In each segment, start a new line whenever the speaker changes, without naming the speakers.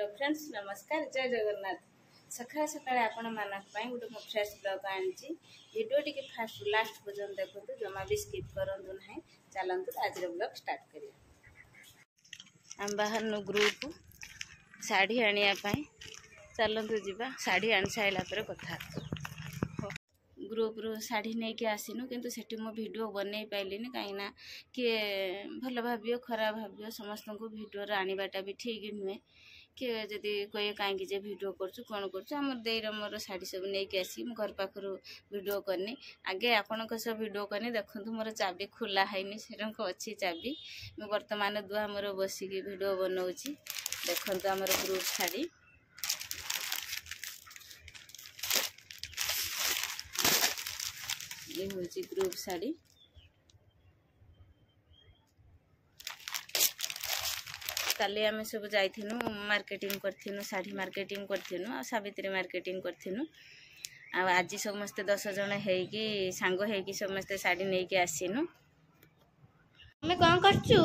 Hello friends नमस्कार जय जगन्नाथ सकाळ सकाळ आपण मानक पाई गोटे मो फ्रेश ब्लॉग आनी वीडियो टी फास्ट लास्ट पर्यंत देखते जमा भी स्किप करूँ ना चलते आज ब्लॉग स्टार्ट करिया आम बाहर नु ग्रुप शाढ़ी आने चलतु जीवा शाढ़ी आनी सारा पर कथा ग्रुप रू शाढ़ी नहीं कि आसीनु किंतु सेठी मो वीडियो बनई पाइलिनी कहीं किए भल भाव खराब भाव समस्त को वीडियो आनीबाटा भी ठीक नुहे किए जदि कहे कहीं जे वीडियो करूँ कौन कर देर मोर शाढ़ी सब नहीं आसी घर पाखर वीडियो करनी आगे आपण सब वीडियो करनी देखु मोर चाबी खोला है से अच्छी चाबी मैं बर्तमान दुआ मोर बसिक वीडियो बनाऊँगी देखु आमर ग्रुप शाढ़ी ये हूँ ग्रुप शाढ़ी काली आम सब जाइनु मार्केटिंग करथिनु शाढ़ी मार्केटिंग करथिनु आ सावित्री मार्केटिंग करथिनु आ आज समस्ते 10 जन हेकी सांग हेकी समस्ते शाढ़ी नहीं कि आसीनु हमें कौन करछु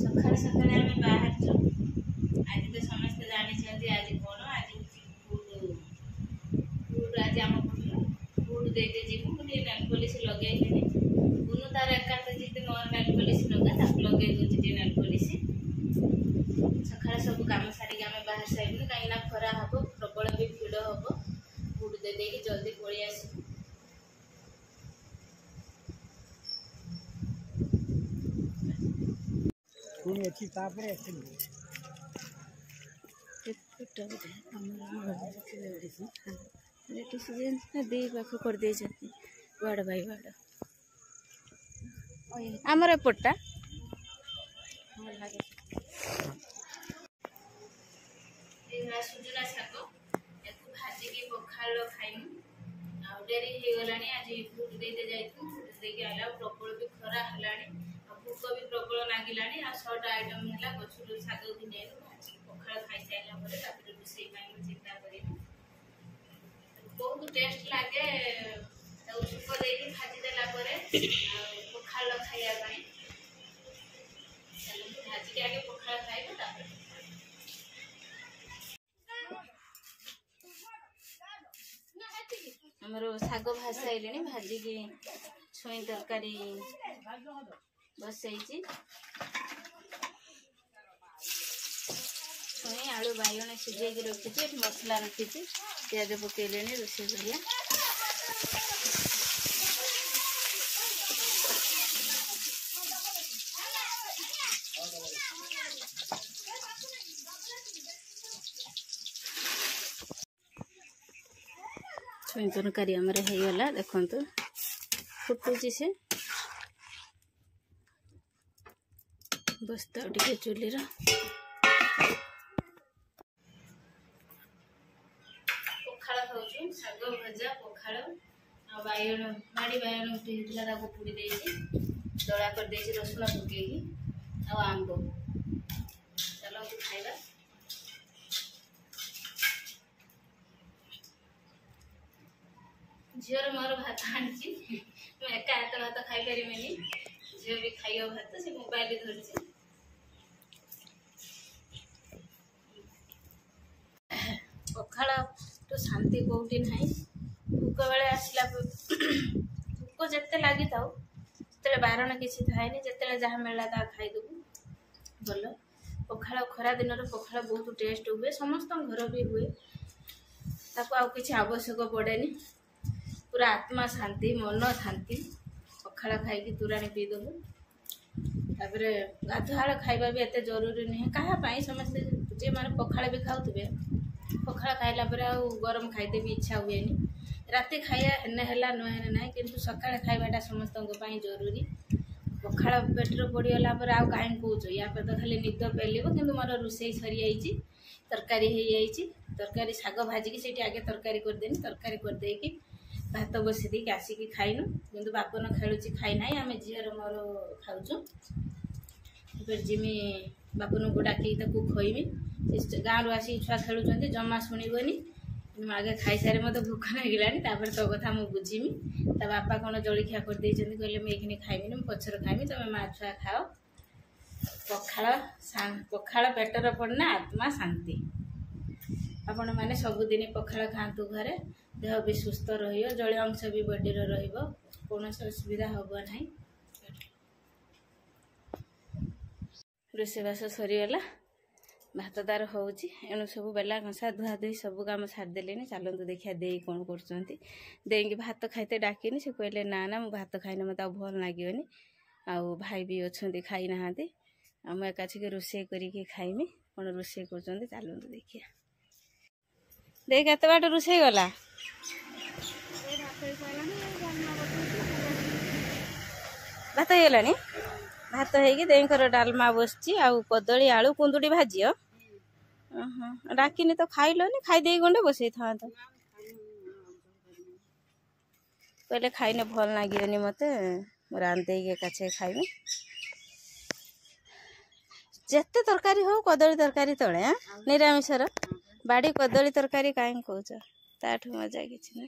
सकाळ सकाळ हमें बाहर छु आज तो समस्ते जानि छथि आज कोन आज फूड आज हम फूड दे दे जीवु गोटे नेल पॉलिश लगे गुनु तार एकांत जिते मोर नेल पॉलिश लगा ताक लगे दो नेल पॉलिश सकाळ सब काम सारी आम बाहर साइड कहीं खरा हम प्रबल भी भिड़ हम फूड दे दे जल्दी पलि आस दी पाख कर वाड़ भाई वाड़ आमर एपटा सुजना शाग या भाजिकी पखाल खाइमु डेरी हो गला आज फुट दे जाइए आला प्रबल भी खरा है भूक भी प्रबल लगिला आ शर्ट आइटम है गचर शाग भी नहीं पखाल खाई सारा रोषे चिंता कर बहुत टेस्ट लगे छुप दे भाजीदेला पखाल खाइबा भाजिक आगे पखाल खाइबा हमर शाग भासाइले भाजिकी छुई तरकारी बसई छुई आलू बाइगण सिझे रखी मसला रखी प्याज पकईले रोषे करिया छुई तरकारी आमर होगला देखु फुटुची से बस्ता टे चुलीर पखाड़ खाऊँ शाग भजा पखाड़ आ बैगण माड़ी बैगण गोटे होता पोड़ी दे दला कर रसुण पकई आंब चलो खाइबा झीर मोर भात आनी एका हाथ भात खाई पारे झील भी खाइब भात से मोबाइल धरती पखाड़ तो शांति कौटी ना भूक बेले आसला भूक जिते लगी था से बारण किसी थाए जिते जहाँ मिलला ता खाईदेबू भल पखाड़ खरा दिन पखाड़ बहुत टेस्ट हुए समस्त घर भी हुए ताको आउ किसी आवश्यक पड़ेनी पूरा आत्मा शांति मन शांति पखाड़ खाई तुराणी पीदेबू तापर गाधुआल खाइबा भी एत जरूरी नुहे क्या समस्ते जे मैंने पखाड़ भी खाऊे पखाड़ खाइला गरम खाइदे भी इच्छा हुए राति खाइया है नुहे ना कि सकाଳେ खाइबाटा समस्त जरूरी पखाड़ पेटर पड़गला आउ कहीं कौच या तो खाली निद पेलिब कि मोर रोषे सरी तरकारी हो तरकारी शाग भाजिकी से आगे तरकारी करदेनी तरकारी करदेकी भात बसी दी आसिकी खाइनु कि बापन खेलुची खाई ना आम झीर मोर खाऊँ फिर जिमी बापन को डाकी खुएमी गाँव आसिक छुआ खेलुंट जमा शुणबनी आगे खाई सारे मत भूख लगे तो कथा मुझे बुझीमी ता बापा कौन जलखिया कर कहले मुझे खाइबी पचर खाइबी तुम माँ छुआ खाओ पखाल पेटर पड़ना आत्मा शांति। आपण मैंने सबुदिन पखाल खातु घरे देह भी सुस्थ रही जल अंश भी बॉडी कौन असुविधा हम ना। रोषेबास सरीगला भात तार होची एणु सब बेला घसा धुआ धुई सब कम सारिदेले। चलतु देखिया दे कौन कर भात खाइते डाकिनी से कहले ना ना मुझे भात खाइने मत भल लगे आउ भाई भी अच्छा खाई ना मुझे एकाछिक रोषे करके खाइमी कौन रोषे कर चलतु देखिया देख केत बाट रोषे गला भात होगा भात होगी देकर डालमा बसची आउ कदली आलू कुंदुड़ी भाजी डाकिनी तो खाइलनि खाईदे गंडे बसई था कहले खाइने भल लगे मत रांधे एकाछे खाइमी जेते तरकारी हो कदली तरकारी तले निरामिषर बाड़ी कदली तरकारी कहीं कौच ताठू मजा किसी ना।